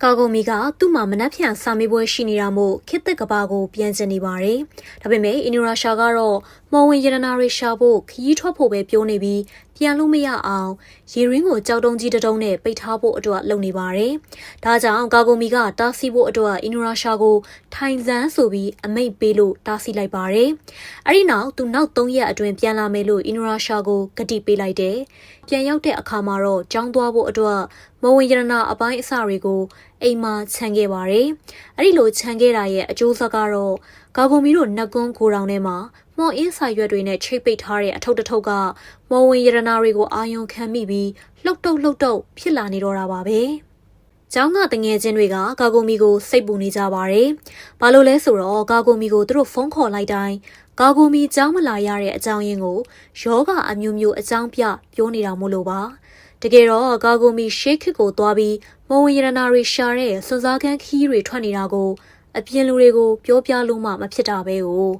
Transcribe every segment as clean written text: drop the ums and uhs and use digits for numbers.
ကာကိုမီကသူ့မှာမနှက်ဖြန်စာမေးပွဲရှိနေတာမို့ခေတ်သစ်ကဘာကိုပြန်ကျင်နေပါတယ်။ဒါပေမဲ့အင်ဒိုနီးရှားကတော့မော်ဝင်ရတနာတွေရှာဖို့ခရီးထွက်ဖို့ပဲပြောနေပြီးပြန်လို့မရအောင်ရေရင်းကိုကြောက်တုံးကြီးတုံးနဲ့ပိတ်ထားဖို့အတွက်လုပ်နေပါတယ်။ဒါကြောင့်ကာကိုမီကတားဆီးဖို့အတွက်အင်ဒိုနီးရှားကိုထိုင်စမ်းဆိုပြီးအမိန့်ပေးလို့တားဆီးလိုက်ပါတယ်။အဲဒီနောက်သူနောက်3ရက်အတွင်းပြန်လာမယ်လို့အင်ဒိုနီးရှားကိုကတိပေးလိုက်တယ်။ပြန်ရောက်တဲ့အခါမှာတော့ကြောင်းသွားဖို့အတွက်မော်ဝင်ရတနာအပိုင်းအစတွေကိုအိမ်မှာခြံခဲ့ပါတယ်။အဲ့ဒီလိုခြံခဲ့တာရဲ့အကျိုးဆက်ကတော့ကာကိုမီတို့နှက်ကွန်းကိုတောင်ထဲမှာမော်အင်းစာရွက်တွေနဲ့ချိတ်ပိတ်ထားတဲ့အထုပ်တစ်ထုပ်ကမော်ဝင်ရတနာတွေကိုအာယုံခံမိပြီးလှုပ်တုပ်ဖြစ်လာနေတော့တာပါပဲ။ကျောင်းကတငယ်ချင်းတွေကကာကိုမီကိုစိတ်ပူနေကြပါတယ်။ဘာလို့လဲဆိုတော့ကာကိုမီကိုသူတို့ဖုန်းခေါ်လိုက်တိုင်းကာကိုမီကျောင်းမလာရတဲ့အကြောင်းရင်းကိုယောဂအမျိုးမျိုးအကြောင်းပြပြောနေတာမို့လို့ပါ။တကယ်တော့ကာကိုမီရှေးခစ်ကိုသွားပြီးမော်ဝင်ရတနာတွေရှာတဲ့စွန်စားခန်းခီးတွေထွက်နေတာကိုအပြင်လူတွေကိုပြောပြလို့မှမဖြစ်တာပဲကို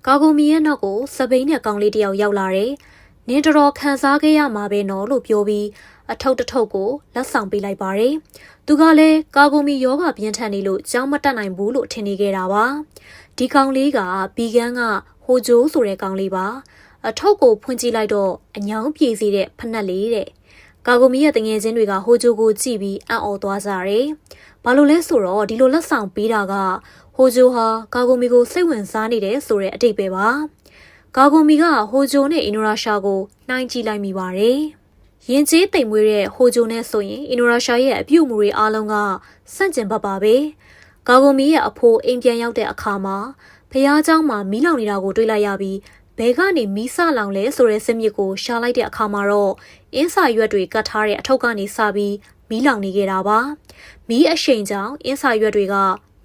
ကာကိုမီရဲ့နောက်ကိုစပိန်နဲ့ကောင်လေးတယောက်ရောက်လာတယ်။နင်းတော်ခံစားခဲ့ရမှာပဲနော်လို့ပြောပြီးအထုပ်တစ်ထုပ်ကိုလက်ဆောင်ပေးလိုက်ပါတယ်။သူကလည်းကာကိုမီယောဂပြင်းထန်နေလို့ကြောင်းမတက်နိုင်ဘူးလို့ထင်နေခဲ့တာပါ။ဒီကောင်လေးကဘီဂန်ကဟိုဂျိုးဆိုတဲ့ကောင်လေးပါ။အထုပ်ကိုဖွင့်ကြည့်လိုက်တော့အညောင်းပြေစေတဲ့ဖက်နှက်လေးတဲ့။ကာကိုမီရဲ့တငယ်ချင်းတွေကဟိုဂျိုးကိုကြည့်ပြီးအံ့ဩသွားကြတယ်။ဘာလို့လဲဆိုတော့ဒီလိုလက်ဆောင်ပေးတာကဟိုဂျိုဟာကာကိုမီကိုစိတ်ဝင်စားနေတယ်ဆိုတဲ့အတိတ်ပဲပါ။ကာကိုမီကဟိုဂျိုနဲ့အင်ဒိုနီးရှားကိုနှိုင်းကြည့်လိုက်မိပါတယ်။ရင်ကျေးတိမ်မွေးတဲ့ဟိုဂျိုနဲ့ဆိုရင်အင်ဒိုနီးရှားရဲ့အပြုအမူတွေအားလုံးကဆန့်ကျင်ဘက်ပါပဲ။ကာကိုမီရဲ့အဖိုးအိမ်ပြန်ရောက်တဲ့အခါမှာဖះเจ้าမှာမီးလောင်နေတာကိုတွေ့လိုက်ရပြီးဘဲကနေမီးစလောင်လဲဆိုတဲ့စစ်မြစ်ကိုရှာလိုက်တဲ့အခါမှာတော့အင်းစာရွက်တွေကတ်ထားတဲ့အထုပ်ကနေစပြီးမီးလောင်နေခဲ့တာပါ။မီးအရှိန်ကြောင့်အင်းစာရွက်တွေက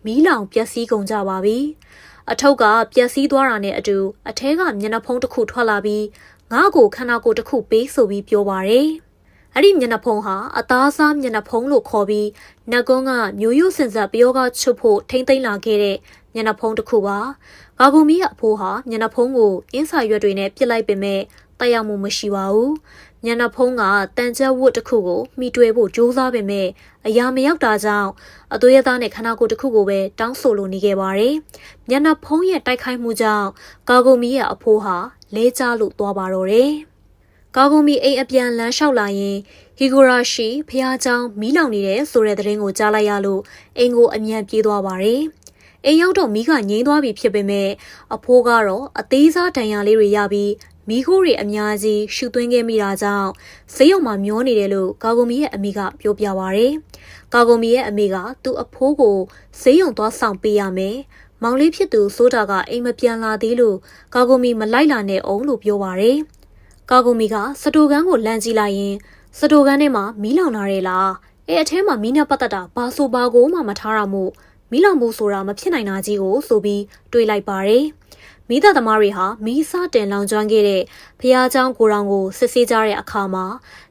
မီးလောင်ပျက်စီးကုန်ကြပါပြီ။အထုပ်ကပျက်စီးသွားတာနဲ့အတူအထဲကမျက်နှာဖုံးတစ်ခုထွက်လာပြီးငါ့ကိုခန္ဓာကိုယ်တစ်ခုပေးဆိုပြီးပြောပါတယ်။အဲ့ဒီမျက်နှာဖုံးဟာအသားစားမျက်နှာဖုံးလို့ခေါ်ပြီးနတ်ကွန်းကမျိုးရိုးစင်ဆက်ပျောကချွတ်ဖို့ထိမ့်သိမ်းလာခဲ့တဲ့မျက်နှာဖုံးတစ်ခုပါ။ကာကူမီရဲ့အဖိုးဟာမျက်နှာဖုံးကိုအင်းစာရွက်တွေနဲ့ပစ်လိုက်ပေမဲ့တက်ရောက်မှုမရှိပါဘူး။မျက်နှာဖုံးကတန်ကြက်ဝတ်တစ်ခုကိုမိတွေ့ဖို့ကြိုးစားပေမဲ့အရာမရောက်တာကြောင့်အသွေးရသားနဲ့ခန္ဓာကိုယ်တစ်ခုကိုပဲတောင်းဆိုလိုနေခဲ့ပါတယ်။မျက်နှာဖုံးရဲ့တိုက်ခိုက်မှုကြောင့်ကာကူမီရဲ့အဖိုးဟာလဲကျလို့သွားပါတော့တယ်။ကာကူမီအိမ်အပြန်လမ်းလျှောက်လာရင်ဟီဂိုရာရှိဖះเจ้าမီးလောင်နေတယ်ဆိုတဲ့သတင်းကိုကြားလိုက်ရလို့အိမ်ကိုအမြန်ပြေးသွားပါတယ်။အိမ်ရောက်တော့မီးကငြိမ်းသွားပြီဖြစ်ပေမဲ့အဖိုးကတော့အသေးစားဒဏ်ရာလေးတွေရပြီးမီးခိုးတွေအများကြီးရှူသွင်းခဲ့မိတာကြောင့်ဈေးရုံမှာမျောနေတယ်လို့ကာကိုမီရဲ့အမေကပြောပြပါရယ်။ကာကိုမီရဲ့အမေကသူ့အဖိုးကိုဈေးရုံသွားဆောင်ပေးရမယ်။မောင်လေးဖြစ်သူစိုးတာကအိမ်မပြန်လာသေးလို့ကာကိုမီမလိုက်လာနဲ့အောင်လို့ပြောပါရယ်။ကာကိုမီကစတိုကန်ကိုလမ်းကြည့်လိုက်ရင်စတိုကန်ထဲမှာမီးလောင်လာတယ်လား။အထဲမှာမီးနဲ့ပတ်သက်တာဘာဆိုဘာကိုမှမထားရမို့မီးလောင်မှုဆိုတာမဖြစ်နိုင်တာကြီးကိုဆိုပြီးတွေးလိုက်ပါရယ်။မိသားသမားတွေဟာမီးစားတင်လောင်ကျွမ်းခဲ့တဲ့ဖះเจ้าကိုရောင်ကိုစစ်ဆေးကြတဲ့အခါမှာ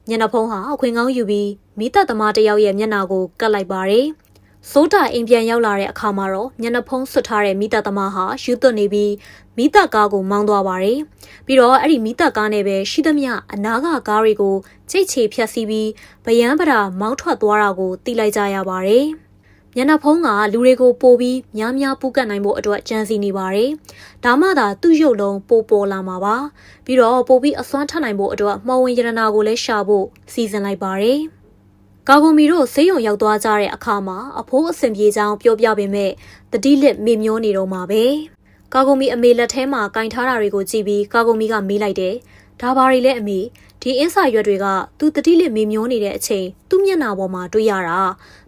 မျက်နှာဖုံးဟာအခွင့်ကောင်းယူပြီးမိသားသမားတယောက်ရဲ့မျက်နှာကိုကတ်လိုက်ပါတယ်။စိုးတာအိမ်ပြန်ရောက်လာတဲ့အခါမှာတော့မျက်နှာဖုံးဆွတ်ထားတဲ့မိသားသမားဟာယူသွတ်နေပြီးမိသားကားကိုမောင်းသွားပါတယ်။ပြီးတော့အဲ့ဒီမိသားကားနဲ့ပဲရှိသမျှအနာကကားတွေကိုချိတ်ချေဖြတ်စီးပြီးဗယန်းပရာမောင်းထွက်သွားတာကိုသိလိုက်ကြရပါတယ်။မျက်နှာဖုံးကလူတွေကိုပို့ပြီးများပူးကတ်နိုင်ဖို့အတွက်ကြံစီနေပါတယ်။ဒါမှသာသူ့ရုပ်လုံးပိုပေါ်လာမှာပါ။ပြီးတော့ပို့ပြီးအစွမ်းထနိုင်ဖို့အတွက်မော်ဝင်ရတနာကိုလည်းရှာဖို့စီစဉ်လိုက်ပါတယ်။ကာကိုမီတို့ဆေးရုံရောက်သွားကြတဲ့အခါမှာအဖိုးအဆင်ပြေကြောင်းပြောပြပေမဲ့တတိလက်မေမျောနေတော့မှာပဲ။ကာကိုမီအမေလက်ထဲမှာကင်ထားတာတွေကိုကြည့်ပြီးကာကိုမီကမေးလိုက်တယ်။ဒါဘာတွေလဲအမေဒီအင်းစာရွက်တွေကသူတတိလက်မေမျောနေတဲ့အချိန်သူ့မျက်နှာပေါ်မှာတွေ့ရတ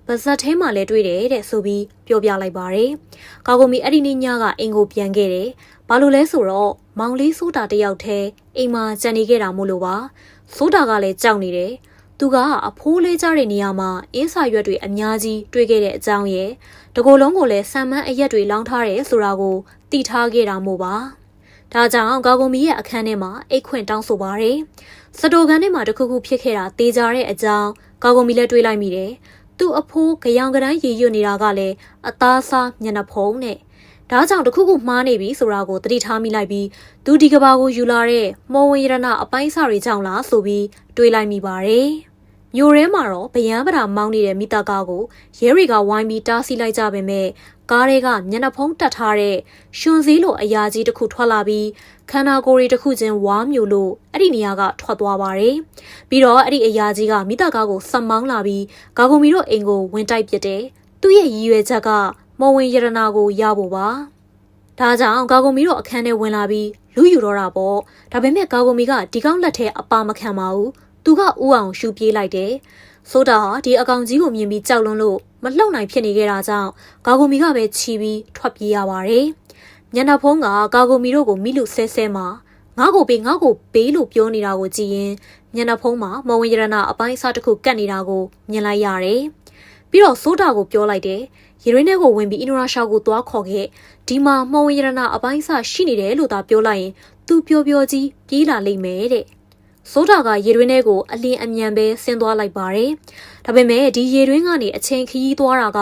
ာပါဇက်ထဲမှာလည်းတွေ့တယ်တဲ့ဆိုပြီးပြောပြလိုက်ပါတယ်။ကာကိုမီအဲ့ဒီနေ့ညကအိမ်ကိုပြန်ခဲ့တယ်။ဘာလို့လဲဆိုတော့မောင်လေးစိုးတာတယောက်တည်းအိမ်မှာကြံနေခဲ့တာမို့လို့ပါ။စိုးတာကလည်းကြောက်နေတယ်။သူကအဖိုးလေးကြတဲ့နေရာမှာအင်းစာရွက်တွေအများကြီးတွေ့ခဲ့တဲ့အကြောင်းရယ်တကိုယ်လုံးကိုလည်းဆံမန်းအရက်တွေလောင်းထားတယ်ဆိုတာကိုသိထားခဲ့တာမို့ပါ။ဒါကြောင့်ကာကိုမီရဲ့အခန်းထဲမှာအိတ်ခွင့်တောင်းဆိုပါတယ်။စတိုကန်ထဲမှာတခုခုဖြစ်ခဲ့တာတေချာတဲ့အကြောင်းကာကိုမီလည်းတွေးလိုက်မိတယ်။သူ့အဖိုးကြောင်ကတိုင်းရည်ရွနေတာကလည်းအသားစားမျက်နှာဖုံးနဲ့ဒါကြောင့်တခုခုမှားနေပြီဆိုတာကိုသတိထားမိလိုက်ပြီးသူဒီကဘာကိုယူလာတဲ့မော်ဝင်ရတနာအပိုင်းအစတွေကြောင့်လားဆိုပြီးတွေးလိုက်မိပါတယ်။ မျိုးရဲမှာတော့ဗယံပဓာမောင်းနေတဲ့မိသားကားကိုရဲတွေကဝိုင်းပြီးတားဆီးလိုက်ကြပေမဲ့ကားတွေကမျက်နှာဖုံးတက်ထားတဲ့ရှင်စည်းလိုအရာကြီးတစ်ခုထွက်လာပြီးခန္ဓာကိုယ်တွေတစ်ခုချင်းဝါမျိုးလို့အဲ့ဒီနေရာကထွက်သွားပါတယ်။ပြီးတော့အဲ့ဒီအရာကြီးကမိသားကားကိုဆက်မောင်းလာပြီးဂါဂုံမီတို့အိမ်ကိုဝင်တိုက်ပစ်တယ်။သူ့ရဲ့ရည်ရွယ်ချက်ကမော်ဝင်ရတနာကိုရဖို့ပါ။ဒါကြောင့်ဂါဂုံမီတို့အခန်းထဲဝင်လာပြီးလူယူတော့တာပေါ့။ဒါပေမဲ့ဂါဂုံမီကဒီကောင်းလက်ထဲအပါမခံပါဘူး။သူကဥအောင်ရှူပြေးလိုက်တယ်။ဆိုဒါဟာဒီအကောင်ကြီးကိုမြင်ပြီးကြောက်လွန်းလို့မလှုပ်နိုင်ဖြစ်နေခဲ့တာကြောင့်ဂါဂုံမီကပဲချီပြီးထွက်ပြေးရပါတယ်။ညနာဖုံးကဂါဂုံမီတို့ကိုမိလူဆဲဆဲမှာငါ့ကိုပေးလို့ပြောနေတာကိုကြည့်ရင်ညနာဖုံးမှာမော်ဝင်ရတနာအပိုင်းအစားတစ်ခုကတ်နေတာကိုမြင်လိုက်ရတယ်။ပြီးတော့ဆိုဒါကိုပြောလိုက်တယ်။ရေရင်းထဲကိုဝင်ပြီးအင်ဒိုရာရှာကိုသွားခေါ်ခဲ့ဒီမှာမော်ဝင်ရတနာအပိုင်းအစားရှိနေတယ်လို့သာပြောလိုက်ရင်သူပျော်ကြီးပြေးလာလိမ့်မယ်တဲ့။ဆိုဒါကရေတွင်းထဲကိုအလင်းအမြန်ပဲဆင်းသွားလိုက်ပါတယ်။ဒါပေမဲ့ဒီရေတွင်းကနေအချိန်ခရီးသွားတာက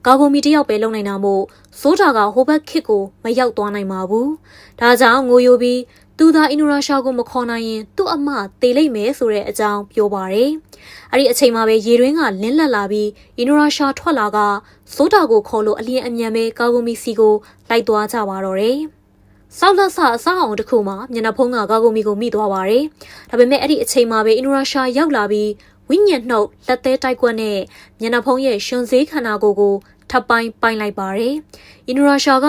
ဂါဂုံမီတယောက်ပဲလုံနိုင်တာမို့ဆိုဒါကဟိုဘက်ခစ်ကိုမရောက်သွားနိုင်ပါဘူး။ဒါကြောင့်ငိုယိုပြီးသူသာအင်ဒိုရာရှာကိုမခေါ်နိုင်ရင်သူ့အမတေလိမ့်မယ်ဆိုတဲ့အကြောင်းပြောပါတယ်။အဲ့ဒီအချိန်မှာပဲရေတွင်းကလင်းလက်လာပြီးအင်ဒိုရာရှာထွက်လာကဆိုဒါကိုခေါ်လို့အလင်းအမြန်ပဲဂါဂုံမီစီကိုလိုက်သွားကြပါတော့တယ်။ဆောက်လက်ဆအဆောင်အောင်တစ်ခုမှာမျက်နှာဖုံးကဂါဂုံမီကိုမိသွားပါတယ်။ဒါပေမဲ့အဲ့ဒီအချိန်မှာပဲအင်ဒိုရာရှာရောက်လာပြီးဝိညာဉ်နှုတ်လက်သေးတိုက်ကွက်နဲ့မျက်နှာဖုံးရဲ့ရှင်စေးခန္ဓာကိုယ်ကိုထပ်ပိုင်းလိုက်ပါတယ်။အင်ဒိုရာရှာက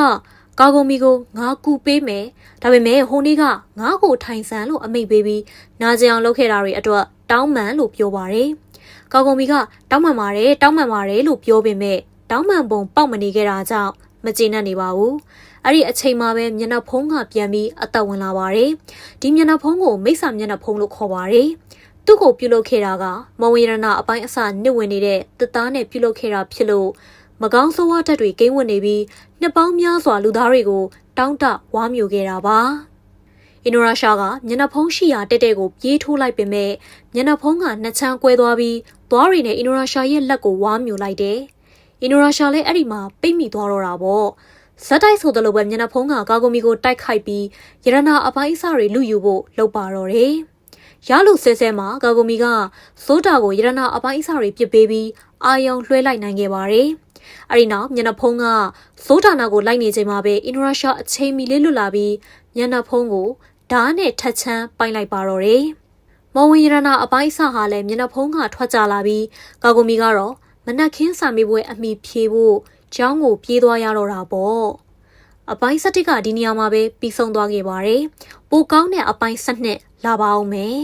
ဂါဂုံမီကိုငါကူပေးမယ်။ဒါပေမဲ့ဟိုနေ့ကငါ့ကိုထိုင်ဆန်လို့အမိတ်ပေးပြီးနာကျင်အောင်လုပ်ခဲ့တာတွေအတွက်တောင်းပန်လို့ပြောပါတယ်။ဂါဂုံမီကတောင်းပန်ပါတယ်လို့ပြောပေမဲ့တောင်းပန်ပုံပေါက်မနေခဲ့တာကြောင့်မကျေနပ်နေပါဘူး။အဲ့ဒီအချိန်မှာပဲမျက်နှာဖုံးကပြန်ပြီးအသက်ဝင်လာပါတယ်။ဒီမျက်နှာဖုံးကိုမိစ္ဆာမျက်နှာဖုံးလို့ခေါ်ပါတယ်။သူ့ကိုပြုလုပ်ခဲ့တာကမော်ဝင်ရနာအပိုင်းအစနစ်ဝင်နေတဲ့တစ်သားနဲ့ပြုလုပ်ခဲ့တာဖြစ်လို့မကောင်းဆိုးဝါးတက်တွေကိန်းဝင်နေပြီးနှစ်ပေါင်းများစွာလူသားတွေကိုတောင်းတဝါမျိုးခဲ့တာပါ။အင်ဒိုရာရှာကမျက်နှာဖုံးရှိရာတဲ့ကိုပြေးထိုးလိုက်ပေမဲ့မျက်နှာဖုံးကနှစ်ချမ်းကွဲသွားပြီးသွားရီနဲ့အင်ဒိုရာရှာရဲ့လက်ကိုဝါမျိုးလိုက်တယ်။အင်ဒိုရာရှာလည်းအဲ့ဒီမှာပိတ်မိသွားတော့တာပေါ့။ဇက်တိုက်ဆိုတဲ့လိုပဲမျက်နှာဖုံးကဂါဂုံမီကိုတိုက်ခိုက်ပြီးရတနာအပိုင်းအစတွေလူယူဖို့လုပ်ပါတော့တယ်။ရလို့ဆဲဆဲမှာဂါဂုံမီကဆိုဒါကိုရတနာအပိုင်းအစတွေပစ်ပေးပြီးအာယုံလွှဲလိုက်နိုင်ခဲ့ပါတယ်။အဲ့ဒီနောက်မျက်နှာဖုံးကဆိုဒါနာကိုလိုက်နေချိန်မှာပဲအင်ဒိုရာရှာအချိန်မီလေးလွတ်လာပြီးမျက်နှာဖုံးကိုဓာတ်နဲ့ထက်ချမ်းပိုင်လိုက်ပါတော့တယ်။မော်ဝင်ရတနာအပိုင်းအစဟာလည်းမျက်နှာဖုံးကထွက်ကြလာပြီးဂါဂုံမီကတော့မနက်ခင်းစာမေးပွဲအမိဖြေဖို့ကျောင်းကိုပြေးသွားရတော့တာပေါ့အပိုင်း7ကဒီနေရာမှာပဲပြီးဆုံးသွားခဲ့ပါတယ်ပိုကောင်းတဲ့အပိုင်း7လာပါအောင်မယ်